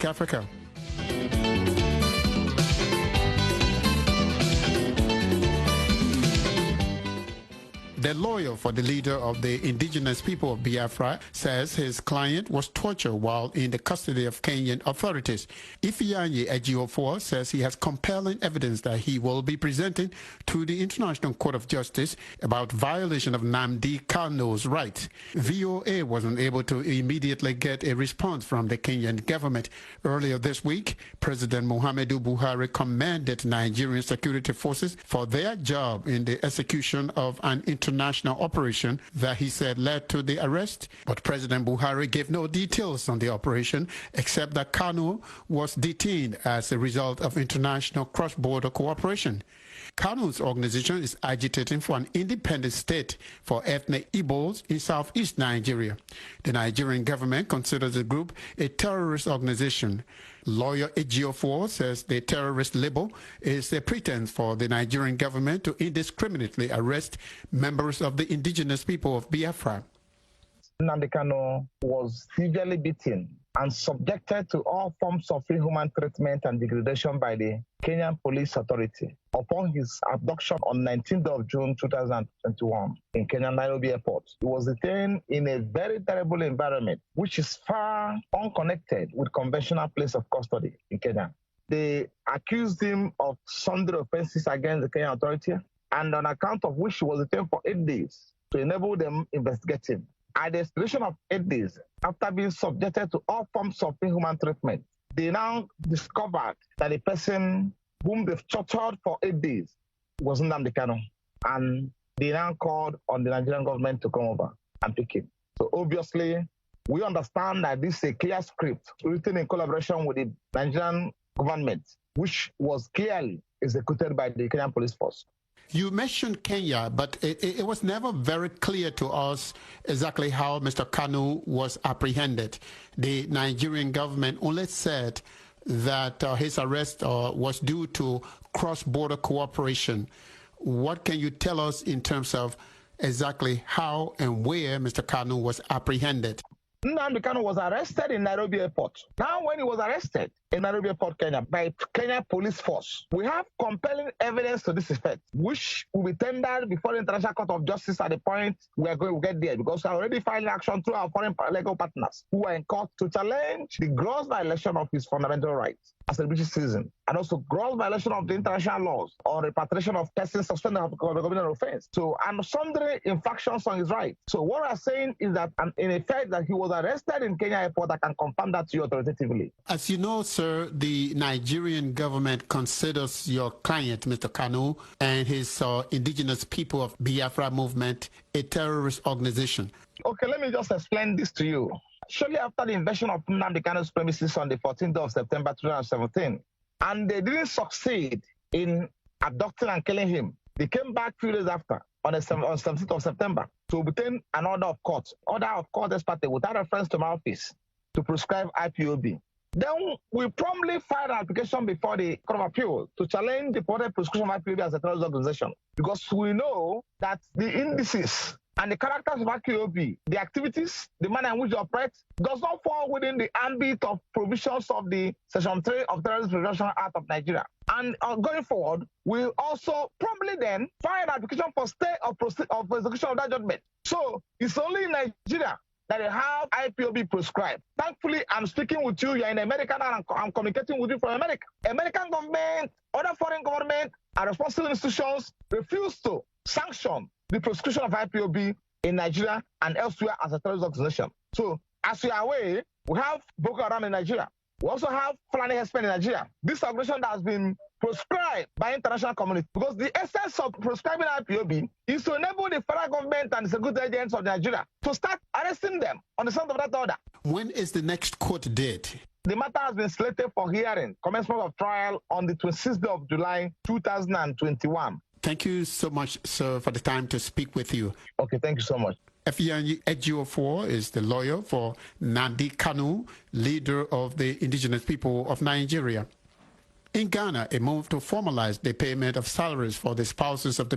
Speak Africa. The lawyer for the leader of the indigenous people of Biafra says his client was tortured while in the custody of Kenyan authorities. Ifeanyi Ejiofor says he has compelling evidence that he will be presenting to the International Court of Justice about violation of Nnamdi Kanu's rights. VOA wasn't able to immediately get a response from the Kenyan government. Earlier this week, President Muhammadu Buhari commended Nigerian security forces for their job in the execution of an international operation that he said led to the arrest. But President Buhari gave no details on the operation except that Kanu was detained as a result of international cross-border cooperation. Kanu's organization is agitating for an independent state for ethnic Igbos in southeast Nigeria. The Nigerian government considers the group a terrorist organization. Lawyer Ejiofor says the terrorist label is a pretense for the Nigerian government to indiscriminately arrest members of the indigenous people of Biafra. Nnamdi Kanu was severely beaten and subjected to all forms of inhuman treatment and degradation by the Kenyan Police Authority upon his abduction on 19th of June 2021 in Kenyan Nairobi Airport. He was detained in a very terrible environment, which is far unconnected with conventional place of custody in Kenya. They accused him of sundry offenses against the Kenyan Authority, and on account of which he was detained for 8 days to enable them investigate him. At the expiration of 8 days, after being subjected to all forms of inhuman treatment, they now discovered that the person whom they've tortured for 8 days was Nnamdi Kanu. And they now called on the Nigerian government to come over and pick him. So obviously, we understand that this is a clear script written in collaboration with the Nigerian government, which was clearly executed by the Kenyan Police Force. You mentioned Kenya, but it was never very clear to us exactly how Mr. Kanu was apprehended. The Nigerian government only said that his arrest was due to cross-border cooperation. What can you tell us in terms of exactly how and where Mr. Kanu was apprehended? Nnamdi Kanu was arrested in Nairobi Airport. Now, when he was arrested in Nairobi Airport, Kenya, by Kenya Police Force, we have compelling evidence to this effect, which will be tendered before the International Court of Justice at the point we are going to get there, because we are already filing action through our foreign legal partners who are in court to challenge the gross violation of his fundamental rights as a British citizen, and also gross violation of the international laws on repatriation of persons suspended of committing an offense. So, and sundry infractions on his rights. So what we are saying is that, in effect, that he was arrested in Kenya Airport. I can confirm that to you authoritatively. As you know, sir, the Nigerian government considers your client, Mr. Kanu, and his indigenous people of Biafra movement a terrorist organization. Okay, let me just explain this to you. Shortly after the invasion of Nnamdi Kanu's premises on the 14th of September 2017, and they didn't succeed in abducting and killing him, they came back 2 days after, on 17th of September, to obtain an order of court exparte without reference to my office to prescribe IPOB. Then we promptly filed an application before the Court of Appeal to challenge the purported prescription of IPOB as a terrorist organization, because we know that the indices and the characters of IPOB, the activities, the manner in which they operate, does not fall within the ambit of provisions of the Section 3 of Terrorist Prevention Act of Nigeria. And going forward, we also promptly then file an application for stay of execution of that judgment. So it's only in Nigeria that they have IPOB prescribed. Thankfully, I'm speaking with you. You're in America and I'm communicating with you from America. American government, other foreign government, and responsible institutions refuse to sanction the prescription of IPOB in Nigeria and elsewhere as a terrorist organization. So, as we are aware, we have Boko Haram in Nigeria. We also have Fulani Herdsmen in Nigeria. This organization that has been prescribed by international community, because the essence of prescribing IPOB is to enable the federal government and the security agents of Nigeria to start arresting them on the sound of that order. When is the next court date? The matter has been slated for hearing, commencement of trial on the 26th of July, 2021. Thank you so much, sir, for the time to speak with you. Okay, thank you so much. Ifeanyi Ejiofor is the lawyer for Nnamdi Kanu, leader of the indigenous people of Nigeria. In Ghana, a move to formalize the payment of salaries for the spouses of the